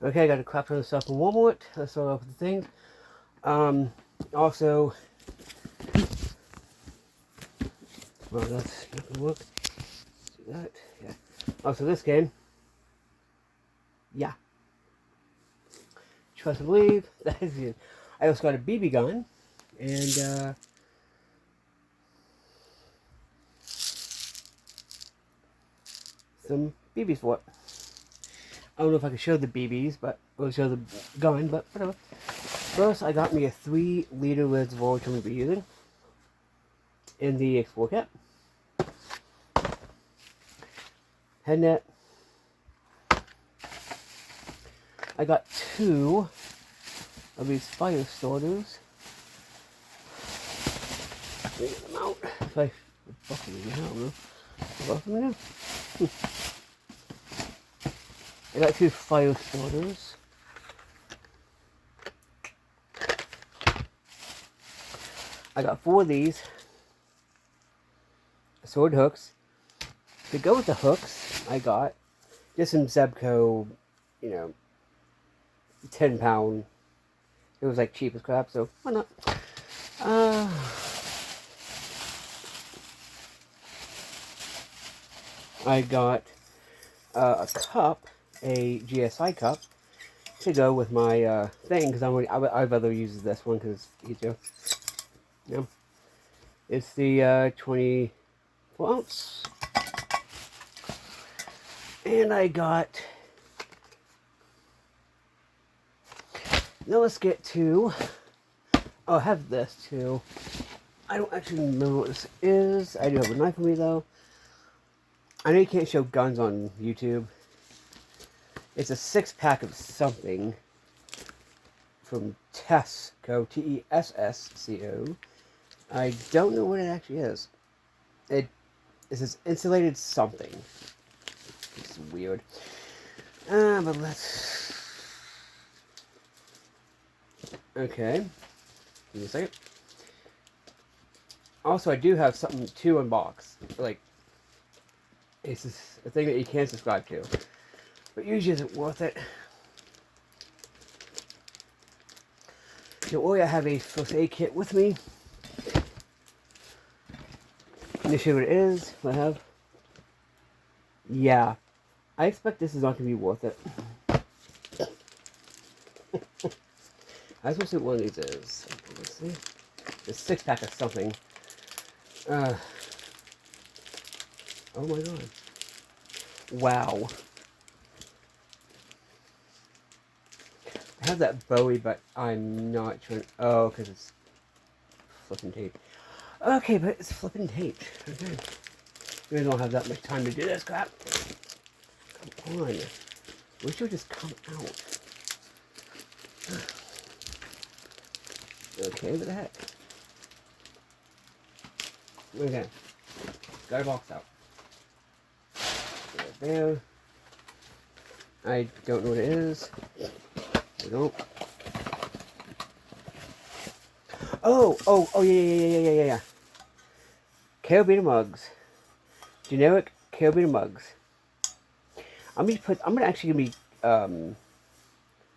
Okay, I got a crap ton of stuff in Walmart. Let's start off with the things. Also, well, that's not gonna work. Do that. Yeah. Also, this game. Yeah. Trust and believe. That is it. I also got a BB gun and some BBs for it. I don't know if I can show the BBs, but I'll show the gun, but whatever. First, I got me a 3-liter reservoir, which I'm going to be using in the Explore kit. Head net. I got 2 of these fire starters. Let me get them out. If I buckle them now, I don't know. Buckle them now. I got 2 fire starters. I got 4 of these sword hooks. To go with the hooks, I got just some Zebco, 10-pound. It was like cheap as crap, so why not? I got a cup, a GSI cup, to go with my thing, because I'd rather use this one because it's easier. Yeah. It's the 24 ounce. And I got... Now let's get to... Oh, I have this too. I don't actually remember what this is. I do have a knife with me though. I know you can't show guns on YouTube. It's a 6-pack of something from Tessco, Tessco. I don't know what it actually is. It says insulated something. It's weird. But let's... Okay. Give me a second. Also, I do have something to unbox. Like, it's a thing that you can subscribe to. But usually isn't worth it. Don't worry, I have a first aid kit with me. Let me show you what it is. What I have. Yeah. I expect this is not going to be worth it. I suppose what one of these is. Let's see. It's a 6-pack of something. Oh my god. Wow. I have that Bowie, but I'm not trying. Oh, because it's flipping tape. Okay, but it's flipping tape. Okay. We don't have that much time to do this crap. Come on. Wish it would just come out. Okay, what the heck? Okay. Got a box out. There. I don't know what it is. I don't. Oh, yeah. Carabiner mugs. Generic carabiner mugs. I'm gonna actually be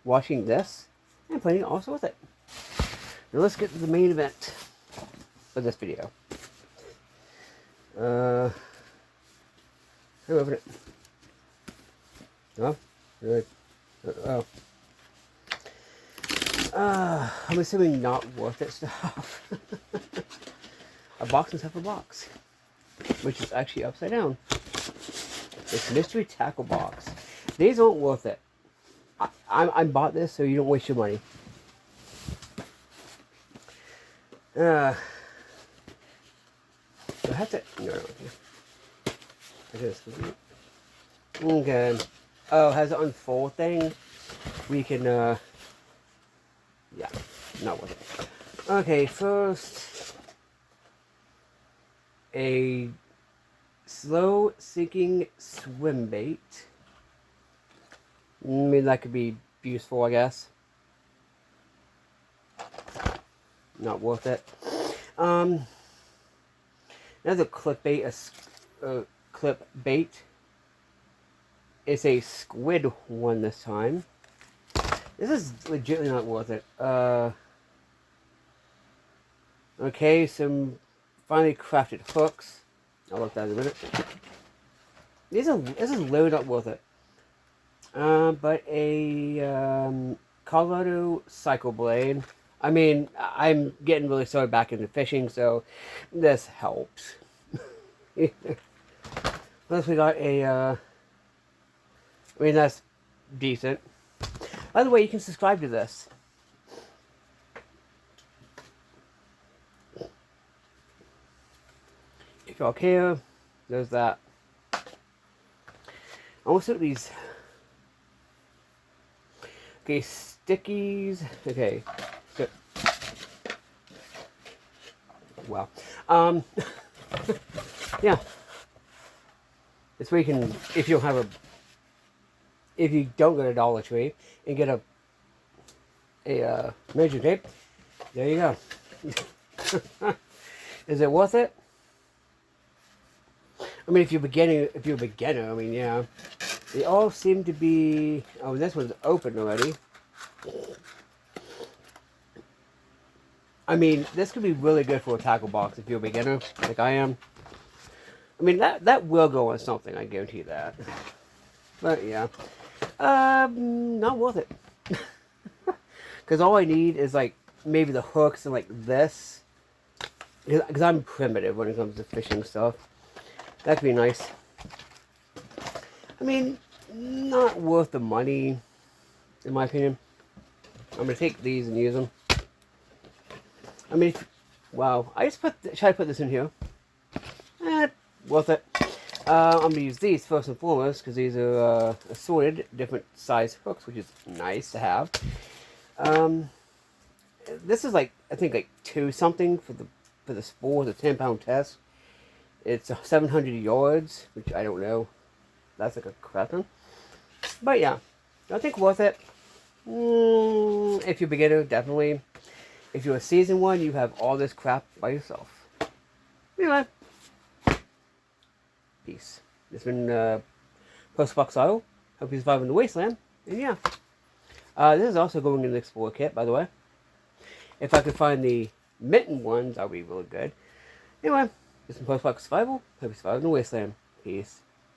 washing this and putting it also with it. Now let's get to the main event of this video. Who opened it? Oh, good. Oh. I'm assuming not worth it stuff. A box inside of a box, which is actually upside down. This mystery tackle box. These aren't worth it. I bought this so you don't waste your money. I have to. No. I just. Okay. Oh, it has an unfold thing. We can. Yeah, not worth it. Okay, first, a slow sinking swim bait. I mean, that could be useful, I guess. Not worth it. Another clip bait, clip bait. It's a squid one this time. This is legitimately not worth it. Okay, some finely crafted hooks. I'll look that in a minute. This is literally not worth it. But a Colorado Cycle Blade. I mean, I'm getting really started back into fishing, so this helps. Plus, we got a. I mean, that's decent. By the way, you can subscribe to this. If y'all care, there's that. I want to look at these. Okay, stickies. Okay. So, wow. Yeah. This way you can, if you don't have a, if you don't go to Dollar Tree and get a measure tape, there you go. Is it worth it? I mean, if you're a beginner, I mean, yeah. They all seem to be, oh, this one's open already. I mean, this could be really good for a tackle box if you're a beginner, like I am. I mean, that will go on something, I guarantee that. But, yeah. Not worth it. Because all I need is, like, maybe the hooks and, like, this. Because I'm primitive when it comes to fishing stuff. That could be nice. I mean, not worth the money, in my opinion. I'm going to take these and use them. I mean, wow. I just try to put this in here. Worth it. I'm going to use these first and foremost, because these are assorted, different size hooks, which is nice to have. This is like, I think like 2 something for the spool, the 10-pound test. It's 700 yards, which I don't know. That's like a crap one. But yeah, I think worth it. If you're a beginner, definitely. If you're a seasoned one, you have all this crap by yourself. Anyway. Peace. This has been Postbox Auto. Hope you survive in the wasteland. And yeah. This is also going in the Explorer kit, by the way. If I could find the mitten ones, that would be really good. Anyway, this is Postbox Survival. Hope you survive in the wasteland. Peace.